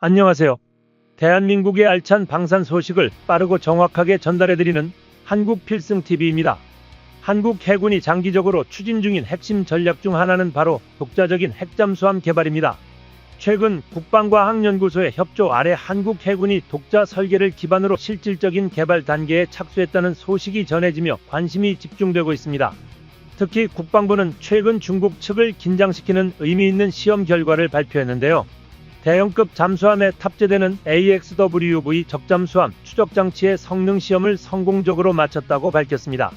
안녕하세요. 대한민국의 알찬 방산 소식을 빠르고 정확하게 전달해드리는 한국필승TV입니다. 한국 해군이 장기적으로 추진 중인 핵심 전략 중 하나는 바로 독자적인 핵잠수함 개발입니다. 최근 국방과학연구소의 협조 아래 한국 해군이 독자 설계를 기반으로 실질적인 개발 단계에 착수했다는 소식이 전해지며 관심이 집중되고 있습니다. 특히 국방부는 최근 중국 측을 긴장시키는 의미 있는 시험 결과를 발표했는데요. 대형급 잠수함에 탑재되는 AXWV 적잠수함 추적장치의 성능 시험을 성공적으로 마쳤다고 밝혔습니다.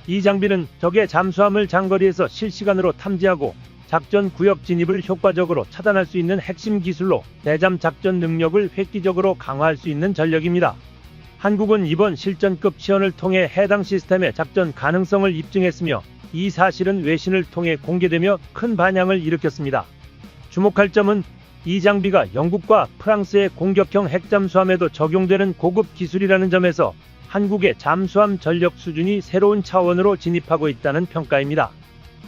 이 장비는 적의 잠수함을 장거리에서 실시간으로 탐지하고 작전 구역 진입을 효과적으로 차단할 수 있는 핵심 기술로 대잠 작전 능력을 획기적으로 강화할 수 있는 전력입니다. 한국은 이번 실전급 시연을 통해 해당 시스템의 작전 가능성을 입증했으며 이 사실은 외신을 통해 공개되며 큰 반향을 일으켰습니다. 주목할 점은 이 장비가 영국과 프랑스의 공격형 핵잠수함에도 적용되는 고급 기술이라는 점에서 한국의 잠수함 전력 수준이 새로운 차원으로 진입하고 있다는 평가입니다.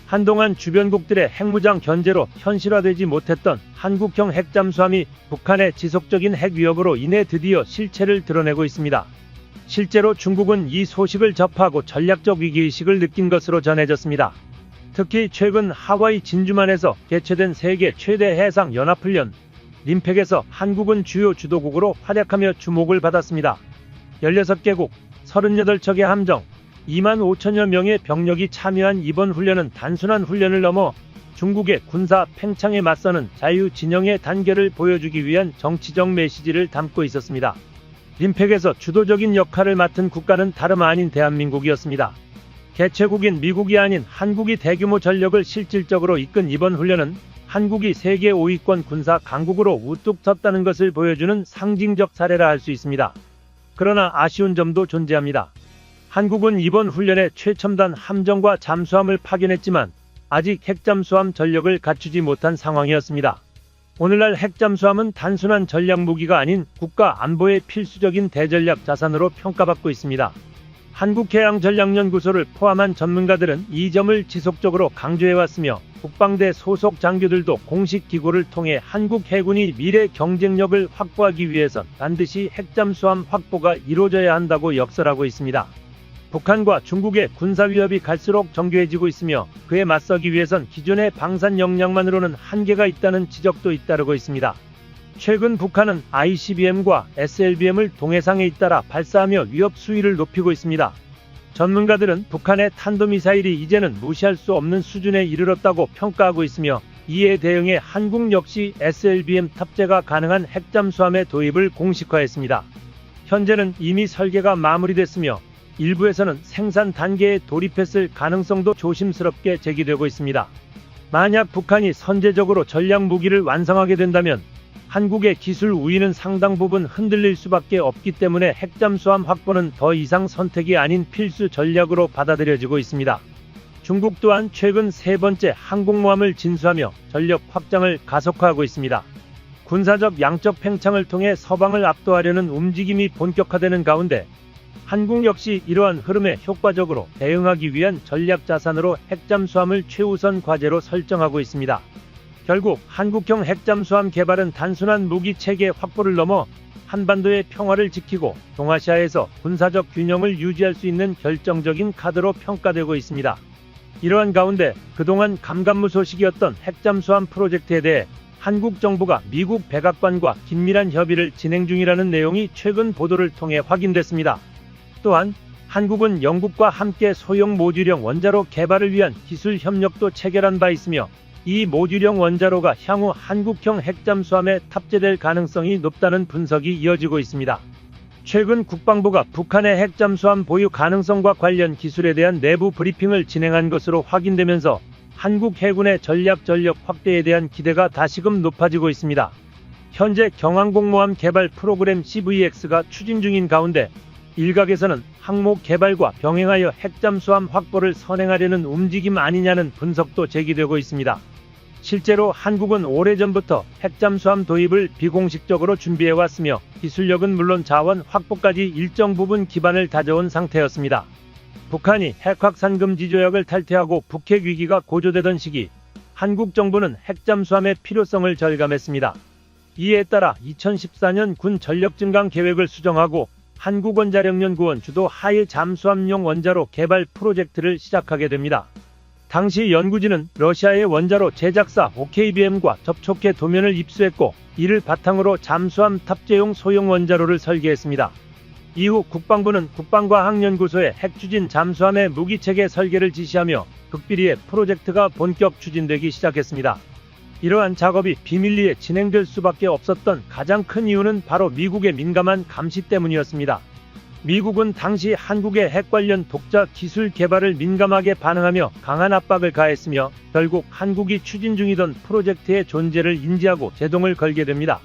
한동안 주변국들의 핵무장 견제로 현실화되지 못했던 한국형 핵잠수함이 북한의 지속적인 핵 위협으로 인해 드디어 실체를 드러내고 있습니다. 실제로 중국은 이 소식을 접하고 전략적 위기의식을 느낀 것으로 전해졌습니다. 특히 최근 하와이 진주만에서 개최된 세계 최대 해상 연합훈련 림팩에서 한국은 주요 주도국으로 활약하며 주목을 받았습니다. 16개국, 38척의 함정, 2만 5천여 명의 병력이 참여한 이번 훈련은 단순한 훈련을 넘어 중국의 군사 팽창에 맞서는 자유진영의 단계를 보여주기 위한 정치적 메시지를 담고 있었습니다. 림팩에서 주도적인 역할을 맡은 국가는 다름 아닌 대한민국이었습니다. 개최국인 미국이 아닌 한국이 대규모 전력을 실질적으로 이끈 이번 훈련은 한국이 세계 5위권 군사 강국으로 우뚝 섰다는 것을 보여주는 상징적 사례라 할 수 있습니다. 그러나 아쉬운 점도 존재합니다. 한국은 이번 훈련에 최첨단 함정과 잠수함을 파견했지만 아직 핵잠수함 전력을 갖추지 못한 상황이었습니다. 오늘날 핵잠수함은 단순한 전략 무기가 아닌 국가 안보의 필수적인 대전략 자산으로 평가받고 있습니다. 한국해양전략연구소를 포함한 전문가들은 이 점을 지속적으로 강조해왔으며 국방대 소속 장교들도 공식 기고를 통해 한국 해군이 미래 경쟁력을 확보하기 위해선 반드시 핵잠수함 확보가 이루어져야 한다고 역설하고 있습니다. 북한과 중국의 군사 위협이 갈수록 정교해지고 있으며 그에 맞서기 위해선 기존의 방산 역량만으로는 한계가 있다는 지적도 잇따르고 있습니다. 최근 북한은 ICBM과 SLBM을 동해상에 잇따라 발사하며 위협 수위를 높이고 있습니다. 전문가들은 북한의 탄도미사일이 이제는 무시할 수 없는 수준에 이르렀다고 평가하고 있으며 이에 대응해 한국 역시 SLBM 탑재가 가능한 핵잠수함의 도입을 공식화했습니다. 현재는 이미 설계가 마무리됐으며 일부에서는 생산 단계에 돌입했을 가능성도 조심스럽게 제기되고 있습니다. 만약 북한이 선제적으로 전략 무기를 완성하게 된다면 한국의 기술 우위는 상당 부분 흔들릴 수밖에 없기 때문에 핵잠수함 확보는 더 이상 선택이 아닌 필수 전략으로 받아들여지고 있습니다. 중국 또한 최근 세 번째 항공모함을 진수하며 전력 확장을 가속화하고 있습니다. 군사적 양적 팽창을 통해 서방을 압도하려는 움직임이 본격화되는 가운데 한국 역시 이러한 흐름에 효과적으로 대응하기 위한 전략 자산으로 핵잠수함을 최우선 과제로 설정하고 있습니다. 결국 한국형 핵잠수함 개발은 단순한 무기 체계 확보를 넘어 한반도의 평화를 지키고 동아시아에서 군사적 균형을 유지할 수 있는 결정적인 카드로 평가되고 있습니다. 이러한 가운데 그동안 감감무소식이었던 핵잠수함 프로젝트에 대해 한국 정부가 미국 백악관과 긴밀한 협의를 진행 중이라는 내용이 최근 보도를 통해 확인됐습니다. 또한 한국은 영국과 함께 소형 모듈형 원자로 개발을 위한 기술 협력도 체결한 바 있으며 이 모듈형 원자로가 향후 한국형 핵잠수함에 탑재될 가능성이 높다는 분석이 이어지고 있습니다. 최근 국방부가 북한의 핵잠수함 보유 가능성과 관련 기술에 대한 내부 브리핑을 진행한 것으로 확인되면서 한국 해군의 전력 확대에 대한 기대가 다시금 높아지고 있습니다. 현재 경항공모함 개발 프로그램 CVX가 추진 중인 가운데 일각에서는 항모 개발과 병행하여 핵잠수함 확보를 선행하려는 움직임 아니냐는 분석도 제기되고 있습니다. 실제로 한국은 오래전부터 핵잠수함 도입을 비공식적으로 준비해왔으며 기술력은 물론 자원 확보까지 일정 부분 기반을 다져온 상태였습니다. 북한이 핵확산 금지 조약을 탈퇴하고 북핵 위기가 고조되던 시기 한국 정부는 핵잠수함의 필요성을 절감했습니다. 이에 따라 2014년 군 전력 증강 계획을 수정하고 한국원자력연구원 주도 하에 잠수함용 원자로 개발 프로젝트를 시작하게 됩니다. 당시 연구진은 러시아의 원자로 제작사 OKBM과 접촉해 도면을 입수했고 이를 바탕으로 잠수함 탑재용 소형 원자로를 설계했습니다. 이후 국방부는 국방과학연구소에 핵추진 잠수함의 무기체계 설계를 지시하며 극비리에 프로젝트가 본격 추진되기 시작했습니다. 이러한 작업이 비밀리에 진행될 수밖에 없었던 가장 큰 이유는 바로 미국의 민감한 감시 때문이었습니다. 미국은 당시 한국의 핵 관련 독자 기술 개발을 민감하게 반응하며 강한 압박을 가했으며 결국 한국이 추진 중이던 프로젝트의 존재를 인지하고 제동을 걸게 됩니다.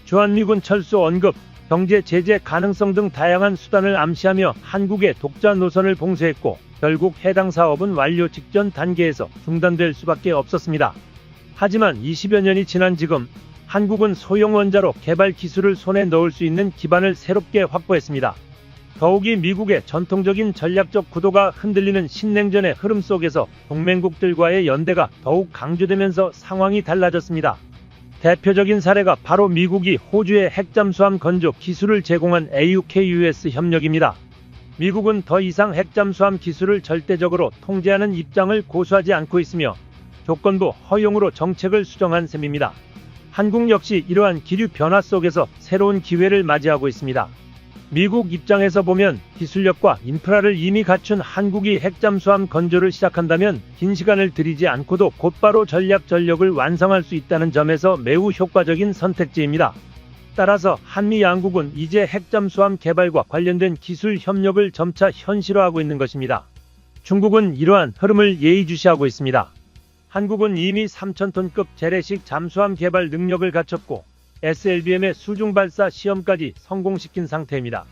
주한미군 철수 언급, 경제 제재 가능성 등 다양한 수단을 암시하며 한국의 독자 노선을 봉쇄했고 결국 해당 사업은 완료 직전 단계에서 중단될 수밖에 없었습니다. 하지만 20여 년이 지난 지금 한국은 소형 원자로 개발 기술을 손에 넣을 수 있는 기반을 새롭게 확보했습니다. 더욱이 미국의 전통적인 전략적 구도가 흔들리는 신냉전의 흐름 속에서 동맹국들과의 연대가 더욱 강조되면서 상황이 달라졌습니다. 대표적인 사례가 바로 미국이 호주의 핵잠수함 건조 기술을 제공한 AUKUS 협력입니다. 미국은 더 이상 핵잠수함 기술을 절대적으로 통제하는 입장을 고수하지 않고 있으며 조건부 허용으로 정책을 수정한 셈입니다. 한국 역시 이러한 기류 변화 속에서 새로운 기회를 맞이하고 있습니다. 미국 입장에서 보면 기술력과 인프라를 이미 갖춘 한국이 핵잠수함 건조를 시작한다면 긴 시간을 들이지 않고도 곧바로 전략 전력을 완성할 수 있다는 점에서 매우 효과적인 선택지입니다. 따라서 한미 양국은 이제 핵잠수함 개발과 관련된 기술 협력을 점차 현실화하고 있는 것입니다. 중국은 이러한 흐름을 예의주시하고 있습니다. 한국은 이미 3,000톤급 재래식 잠수함 개발 능력을 갖췄고 SLBM의 수중발사 시험까지 성공시킨 상태입니다.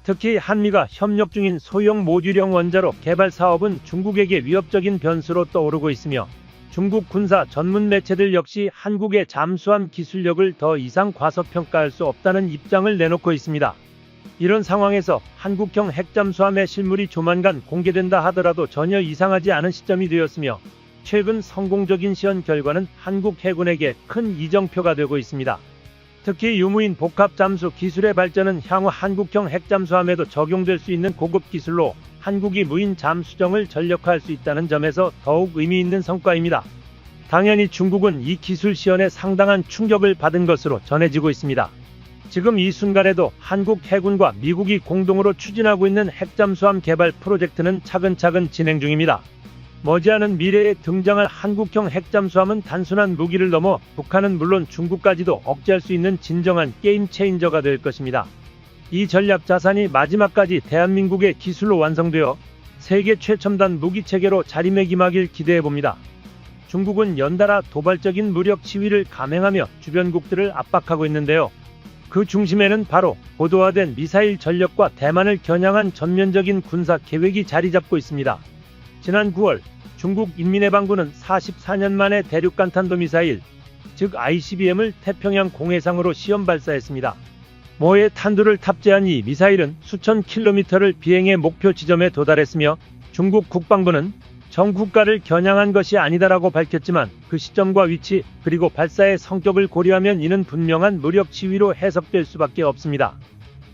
특히 한미가 협력 중인 소형 모듈형 원자로 개발 사업은 중국에게 위협적인 변수로 떠오르고 있으며 중국 군사 전문 매체들 역시 한국의 잠수함 기술력을 더 이상 과소평가할 수 없다는 입장을 내놓고 있습니다. 이런 상황에서 한국형 핵잠수함의 실물이 조만간 공개된다 하더라도 전혀 이상하지 않은 시점이 되었으며 최근 성공적인 시연 결과는 한국 해군에게 큰 이정표가 되고 있습니다. 특히 유무인 복합 잠수 기술의 발전은 향후 한국형 핵잠수함에도 적용될 수 있는 고급 기술로 한국이 무인 잠수정을 전력화할 수 있다는 점에서 더욱 의미 있는 성과입니다. 당연히 중국은 이 기술 시연에 상당한 충격을 받은 것으로 전해지고 있습니다. 지금 이 순간에도 한국 해군과 미국이 공동으로 추진하고 있는 핵잠수함 개발 프로젝트는 차근차근 진행 중입니다. 머지않은 미래에 등장할 한국형 핵잠수함은 단순한 무기를 넘어 북한은 물론 중국까지도 억제할 수 있는 진정한 게임 체인저가 될 것입니다. 이 전략 자산이 마지막까지 대한민국의 기술로 완성되어 세계 최첨단 무기체계로 자리매김하길 기대해봅니다. 중국은 연달아 도발적인 무력 시위를 감행하며 주변국들을 압박하고 있는데요. 그 중심에는 바로 고도화된 미사일 전력과 대만을 겨냥한 전면적인 군사 계획이 자리 잡고 있습니다. 지난 9월 중국 인민해방군은 44년 만에 대륙간탄도 미사일, 즉 ICBM을 태평양 공해상으로 시험 발사했습니다. 모의 탄두를 탑재한 이 미사일은 수천 킬로미터를 비행해 목표 지점에 도달했으며 중국 국방부는 전 국가를 겨냥한 것이 아니다라고 밝혔지만 그 시점과 위치 그리고 발사의 성격을 고려하면 이는 분명한 무력 시위로 해석될 수밖에 없습니다.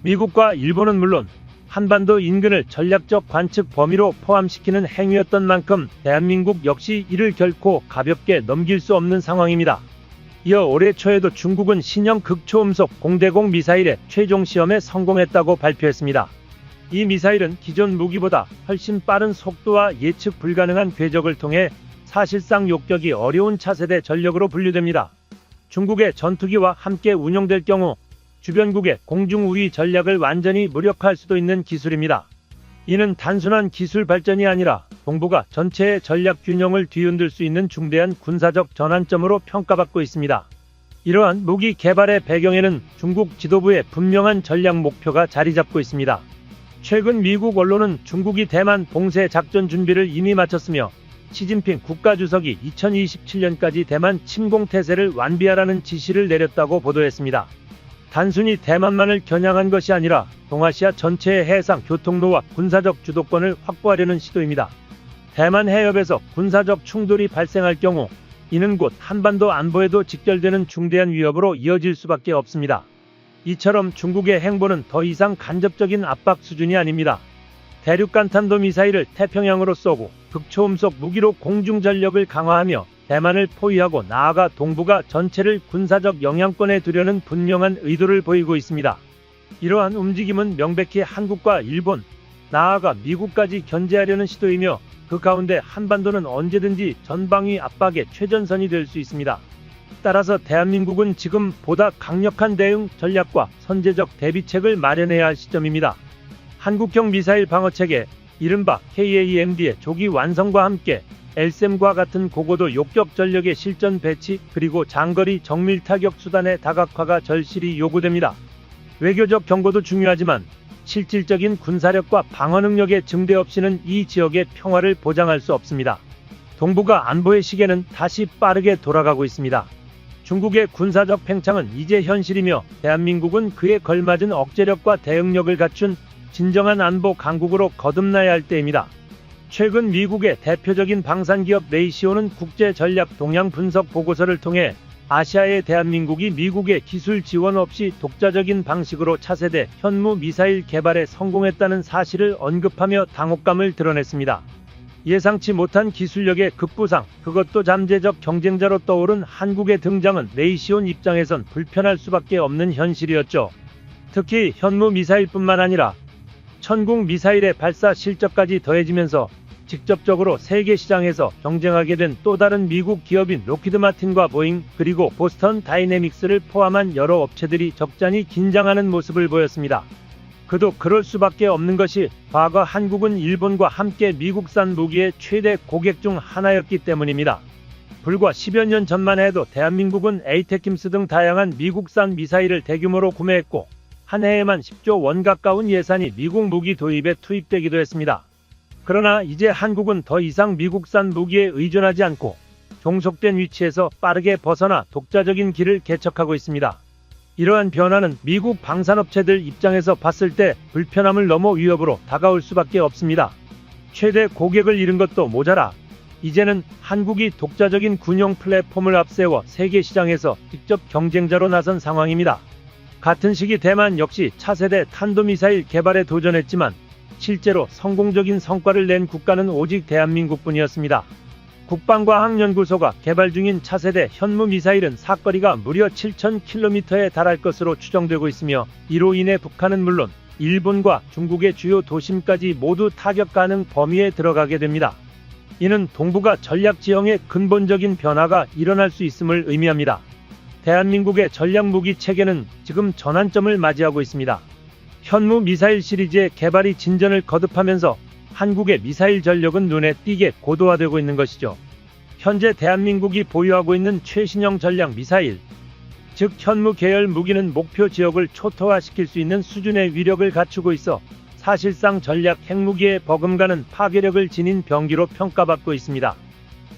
미국과 일본은 물론 한반도 인근을 전략적 관측 범위로 포함시키는 행위였던 만큼 대한민국 역시 이를 결코 가볍게 넘길 수 없는 상황입니다. 이어 올해 초에도 중국은 신형 극초음속 공대공 미사일의 최종 시험에 성공했다고 발표했습니다. 이 미사일은 기존 무기보다 훨씬 빠른 속도와 예측 불가능한 궤적을 통해 사실상 욕격이 어려운 차세대 전력으로 분류됩니다. 중국의 전투기와 함께 운용될 경우 주변국의 공중우위 전략을 완전히 무력화할 수도 있는 기술입니다. 이는 단순한 기술 발전이 아니라 동북아 전체의 전략 균형을 뒤흔들 수 있는 중대한 군사적 전환점으로 평가받고 있습니다. 이러한 무기 개발의 배경에는 중국 지도부의 분명한 전략 목표가 자리 잡고 있습니다. 최근 미국 언론은 중국이 대만 봉쇄 작전 준비를 이미 마쳤으며 시진핑 국가주석이 2027년까지 대만 침공태세를 완비하라는 지시를 내렸다고 보도했습니다. 단순히 대만만을 겨냥한 것이 아니라 동아시아 전체의 해상 교통로와 군사적 주도권을 확보하려는 시도입니다. 대만 해협에서 군사적 충돌이 발생할 경우 이는 곧 한반도 안보에도 직결되는 중대한 위협으로 이어질 수밖에 없습니다. 이처럼 중국의 행보는 더 이상 간접적인 압박 수준이 아닙니다. 대륙간 탄도미사일을 태평양으로 쏘고 극초음속 무기로 공중 전력을 강화하며 대만을 포위하고 나아가 동북아 전체를 군사적 영향권에 두려는 분명한 의도를 보이고 있습니다. 이러한 움직임은 명백히 한국과 일본, 나아가 미국까지 견제하려는 시도이며 그 가운데 한반도는 언제든지 전방위 압박의 최전선이 될 수 있습니다. 따라서 대한민국은 지금 보다 강력한 대응 전략과 선제적 대비책을 마련해야 할 시점입니다. 한국형 미사일 방어체계, 이른바 KAMD의 조기 완성과 함께 LSAM과 같은 고고도 욕격 전력의 실전 배치 그리고 장거리 정밀 타격 수단의 다각화가 절실히 요구됩니다. 외교적 경고도 중요하지만 실질적인 군사력과 방어 능력의 증대 없이는 이 지역의 평화를 보장할 수 없습니다. 동북아 안보의 시계는 다시 빠르게 돌아가고 있습니다. 중국의 군사적 팽창은 이제 현실이며 대한민국은 그에 걸맞은 억제력과 대응력을 갖춘 진정한 안보 강국으로 거듭나야 할 때입니다. 최근 미국의 대표적인 방산기업 레이시오는 국제전략 동향 분석 보고서를 통해 아시아의 대한민국이 미국의 기술 지원 없이 독자적인 방식으로 차세대 현무 미사일 개발에 성공했다는 사실을 언급하며 당혹감을 드러냈습니다. 예상치 못한 기술력의 급부상, 그것도 잠재적 경쟁자로 떠오른 한국의 등장은 레이시온 입장에선 불편할 수밖에 없는 현실이었죠. 특히 현무 미사일뿐만 아니라 천궁 미사일의 발사 실적까지 더해지면서 직접적으로 세계 시장에서 경쟁하게 된 또 다른 미국 기업인 록히드 마틴과 보잉 그리고 보스턴 다이내믹스를 포함한 여러 업체들이 적잖이 긴장하는 모습을 보였습니다. 그도 그럴 수밖에 없는 것이 과거 한국은 일본과 함께 미국산 무기의 최대 고객 중 하나였기 때문입니다. 불과 10여 년 전만 해도 대한민국은 에이테킴스 등 다양한 미국산 미사일을 대규모로 구매했고 한 해에만 10조 원 가까운 예산이 미국 무기 도입에 투입되기도 했습니다. 그러나 이제 한국은 더 이상 미국산 무기에 의존하지 않고 종속된 위치에서 빠르게 벗어나 독자적인 길을 개척하고 있습니다. 이러한 변화는 미국 방산업체들 입장에서 봤을 때 불편함을 넘어 위협으로 다가올 수밖에 없습니다. 최대 고객을 잃은 것도 모자라 이제는 한국이 독자적인 군용 플랫폼을 앞세워 세계 시장에서 직접 경쟁자로 나선 상황입니다. 같은 시기 대만 역시 차세대 탄도미사일 개발에 도전했지만 실제로 성공적인 성과를 낸 국가는 오직 대한민국뿐이었습니다. 국방과학연구소가 개발 중인 차세대 현무 미사일은 사거리가 무려 7,000km에 달할 것으로 추정되고 있으며 이로 인해 북한은 물론 일본과 중국의 주요 도심까지 모두 타격 가능 범위에 들어가게 됩니다. 이는 동북아 전략 지형의 근본적인 변화가 일어날 수 있음을 의미합니다. 대한민국의 전략무기 체계는 지금 전환점을 맞이하고 있습니다. 현무 미사일 시리즈의 개발이 진전을 거듭하면서 한국의 미사일 전력은 눈에 띄게 고도화되고 있는 것이죠. 현재 대한민국이 보유하고 있는 최신형 전략 미사일, 즉 현무 계열 무기는 목표 지역을 초토화시킬 수 있는 수준의 위력을 갖추고 있어 사실상 전략 핵무기에 버금가는 파괴력을 지닌 병기로 평가받고 있습니다.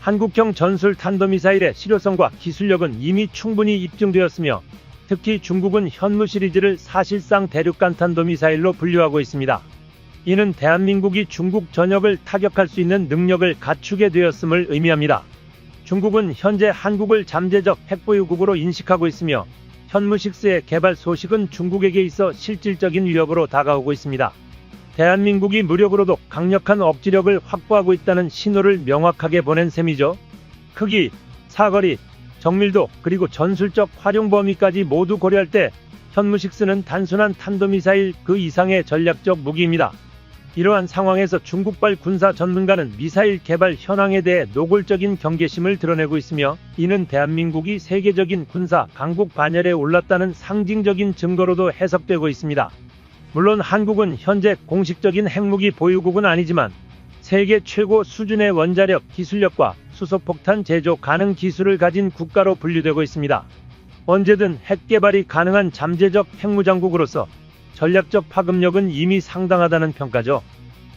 한국형 전술 탄도미사일의 실효성과 기술력은 이미 충분히 입증되었으며 특히 중국은 현무 시리즈를 사실상 대륙간 탄도미사일로 분류하고 있습니다. 이는 대한민국이 중국 전역을 타격할 수 있는 능력을 갖추게 되었음을 의미합니다. 중국은 현재 한국을 잠재적 핵보유국으로 인식하고 있으며 현무6의 개발 소식은 중국에게 있어 실질적인 위협으로 다가오고 있습니다. 대한민국이 무력으로도 강력한 억지력을 확보하고 있다는 신호를 명확하게 보낸 셈이죠. 크기, 사거리, 정밀도 그리고 전술적 활용 범위까지 모두 고려할 때 현무6는 단순한 탄도미사일 그 이상의 전략적 무기입니다. 이러한 상황에서 중국발 군사 전문가는 미사일 개발 현황에 대해 노골적인 경계심을 드러내고 있으며 이는 대한민국이 세계적인 군사 강국 반열에 올랐다는 상징적인 증거로도 해석되고 있습니다. 물론 한국은 현재 공식적인 핵무기 보유국은 아니지만 세계 최고 수준의 원자력 기술력과 수소폭탄 제조 가능 기술을 가진 국가로 분류되고 있습니다. 언제든 핵 개발이 가능한 잠재적 핵무장국으로서 전략적 파급력은 이미 상당하다는 평가죠.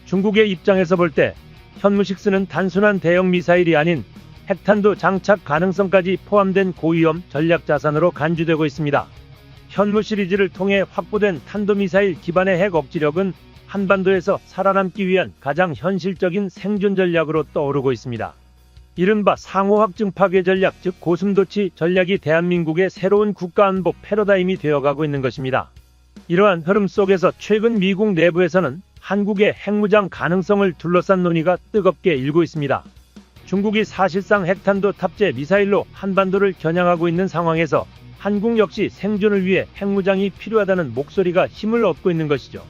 중국의 입장에서 볼 때 현무6는 단순한 대형 미사일이 아닌 핵탄두 장착 가능성까지 포함된 고위험 전략 자산으로 간주되고 있습니다. 현무 시리즈를 통해 확보된 탄도미사일 기반의 핵 억지력은 한반도에서 살아남기 위한 가장 현실적인 생존 전략으로 떠오르고 있습니다. 이른바 상호 확증 파괴 전략, 즉 고슴도치 전략이 대한민국의 새로운 국가안보 패러다임이 되어가고 있는 것입니다. 이러한 흐름 속에서 최근 미국 내부에서는 한국의 핵무장 가능성을 둘러싼 논의가 뜨겁게 일고 있습니다. 중국이 사실상 핵탄도 탑재 미사일로 한반도를 겨냥하고 있는 상황에서 한국 역시 생존을 위해 핵무장이 필요하다는 목소리가 힘을 얻고 있는 것이죠.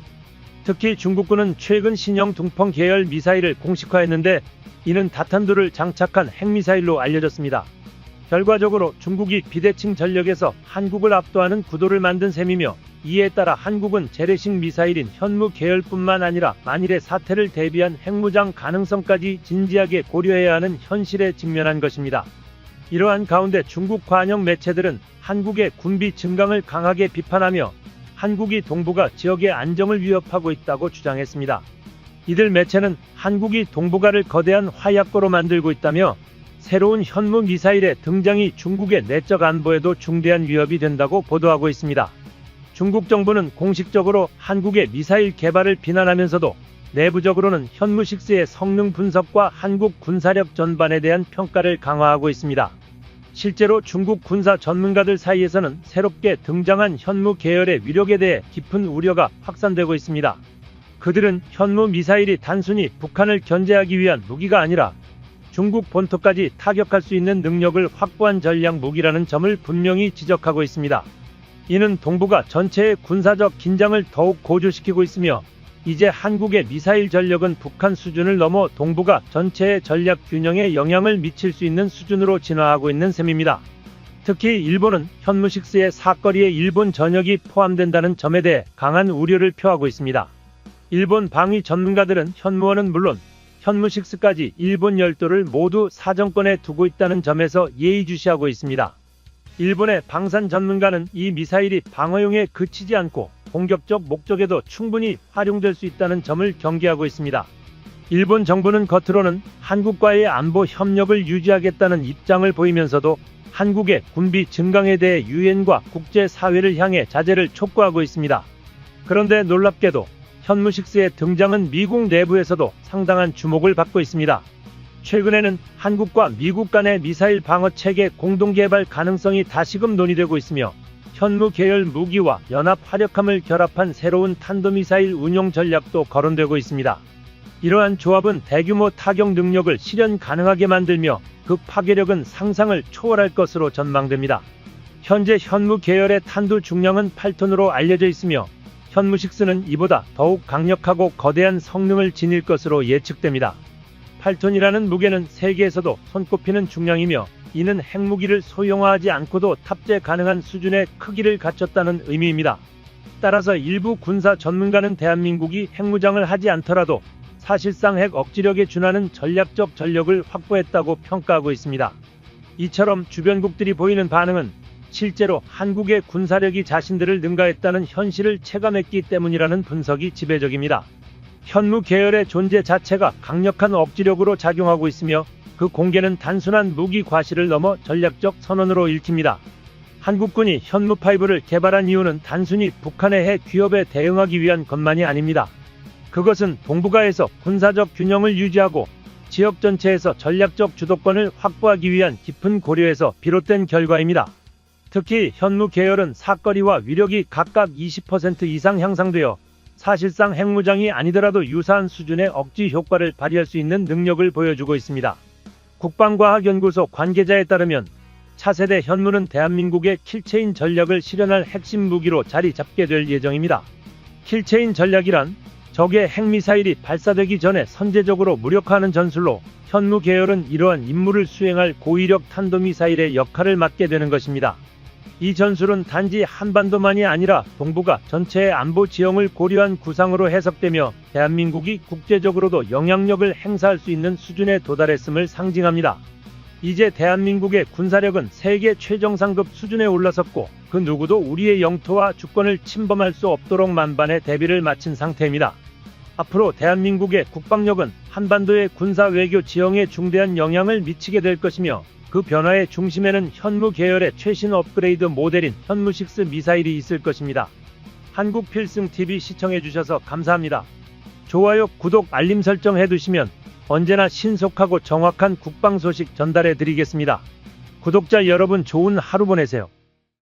특히 중국군은 최근 신형 둥펑 계열 미사일을 공식화했는데 이는 다탄두를 장착한 핵미사일로 알려졌습니다. 결과적으로 중국이 비대칭 전력에서 한국을 압도하는 구도를 만든 셈이며, 이에 따라 한국은 재래식 미사일인 현무 계열뿐만 아니라 만일의 사태를 대비한 핵무장 가능성까지 진지하게 고려해야 하는 현실에 직면한 것입니다. 이러한 가운데 중국 관영 매체들은 한국의 군비 증강을 강하게 비판하며 한국이 동북아 지역의 안정을 위협하고 있다고 주장했습니다. 이들 매체는 한국이 동북아를 거대한 화약고로 만들고 있다며 새로운 현무 미사일의 등장이 중국의 내적 안보에도 중대한 위협이 된다고 보도하고 있습니다. 중국 정부는 공식적으로 한국의 미사일 개발을 비난하면서도 내부적으로는 현무6의 성능 분석과 한국 군사력 전반에 대한 평가를 강화하고 있습니다. 실제로 중국 군사 전문가들 사이에서는 새롭게 등장한 현무 계열의 위력에 대해 깊은 우려가 확산되고 있습니다. 그들은 현무 미사일이 단순히 북한을 견제하기 위한 무기가 아니라 중국 본토까지 타격할 수 있는 능력을 확보한 전략 무기라는 점을 분명히 지적하고 있습니다. 이는 동북아 전체의 군사적 긴장을 더욱 고조시키고 있으며, 이제 한국의 미사일 전력은 북한 수준을 넘어 동북아 전체의 전략 균형에 영향을 미칠 수 있는 수준으로 진화하고 있는 셈입니다. 특히 일본은 현무6의 사거리에 일본 전역이 포함된다는 점에 대해 강한 우려를 표하고 있습니다. 일본 방위 전문가들은 현무원은 물론 현무6까지 일본 열도를 모두 사정권에 두고 있다는 점에서 예의주시하고 있습니다. 일본의 방산 전문가는 이 미사일이 방어용에 그치지 않고 공격적 목적에도 충분히 활용될 수 있다는 점을 경계하고 있습니다. 일본 정부는 겉으로는 한국과의 안보 협력을 유지하겠다는 입장을 보이면서도 한국의 군비 증강에 대해 유엔과 국제사회를 향해 자제를 촉구하고 있습니다. 그런데 놀랍게도 현무6의 등장은 미국 내부에서도 상당한 주목을 받고 있습니다. 최근에는 한국과 미국 간의 미사일 방어 체계 공동 개발 가능성이 다시금 논의되고 있으며, 현무 계열 무기와 연합 화력함을 결합한 새로운 탄도미사일 운용 전략도 거론되고 있습니다. 이러한 조합은 대규모 타격 능력을 실현 가능하게 만들며 그 파괴력은 상상을 초월할 것으로 전망됩니다. 현재 현무 계열의 탄두 중량은 8톤으로 알려져 있으며 현무6는 이보다 더욱 강력하고 거대한 성능을 지닐 것으로 예측됩니다. 8톤이라는 무게는 세계에서도 손꼽히는 중량이며, 이는 핵무기를 소형화하지 않고도 탑재 가능한 수준의 크기를 갖췄다는 의미입니다. 따라서 일부 군사 전문가는 대한민국이 핵무장을 하지 않더라도 사실상 핵 억지력에 준하는 전략적 전력을 확보했다고 평가하고 있습니다. 이처럼 주변국들이 보이는 반응은 실제로 한국의 군사력이 자신들을 능가했다는 현실을 체감했기 때문이라는 분석이 지배적입니다. 현무 계열의 존재 자체가 강력한 억지력으로 작용하고 있으며, 그 공개는 단순한 무기 과시를 넘어 전략적 선언으로 읽힙니다. 한국군이 현무5를 개발한 이유는 단순히 북한의 핵 위협에 대응하기 위한 것만이 아닙니다. 그것은 동북아에서 군사적 균형을 유지하고 지역 전체에서 전략적 주도권을 확보하기 위한 깊은 고려에서 비롯된 결과입니다. 특히 현무 계열은 사거리와 위력이 각각 20% 이상 향상되어 사실상 핵무장이 아니더라도 유사한 수준의 억지 효과를 발휘할 수 있는 능력을 보여주고 있습니다. 국방과학연구소 관계자에 따르면 차세대 현무는 대한민국의 킬체인 전략을 실현할 핵심 무기로 자리 잡게 될 예정입니다. 킬체인 전략이란 적의 핵미사일이 발사되기 전에 선제적으로 무력화하는 전술로, 현무 계열은 이러한 임무를 수행할 고위력 탄도미사일의 역할을 맡게 되는 것입니다. 이 전술은 단지 한반도만이 아니라 동북아 전체의 안보 지형을 고려한 구상으로 해석되며 대한민국이 국제적으로도 영향력을 행사할 수 있는 수준에 도달했음을 상징합니다. 이제 대한민국의 군사력은 세계 최정상급 수준에 올라섰고, 그 누구도 우리의 영토와 주권을 침범할 수 없도록 만반의 대비를 마친 상태입니다. 앞으로 대한민국의 국방력은 한반도의 군사 외교 지형에 중대한 영향을 미치게 될 것이며, 그 변화의 중심에는 현무 계열의 최신 업그레이드 모델인 현무6 미사일이 있을 것입니다. 한국필승TV 시청해주셔서 감사합니다. 좋아요, 구독, 알림 설정 해두시면 언제나 신속하고 정확한 국방 소식 전달해 드리겠습니다. 구독자 여러분 좋은 하루 보내세요.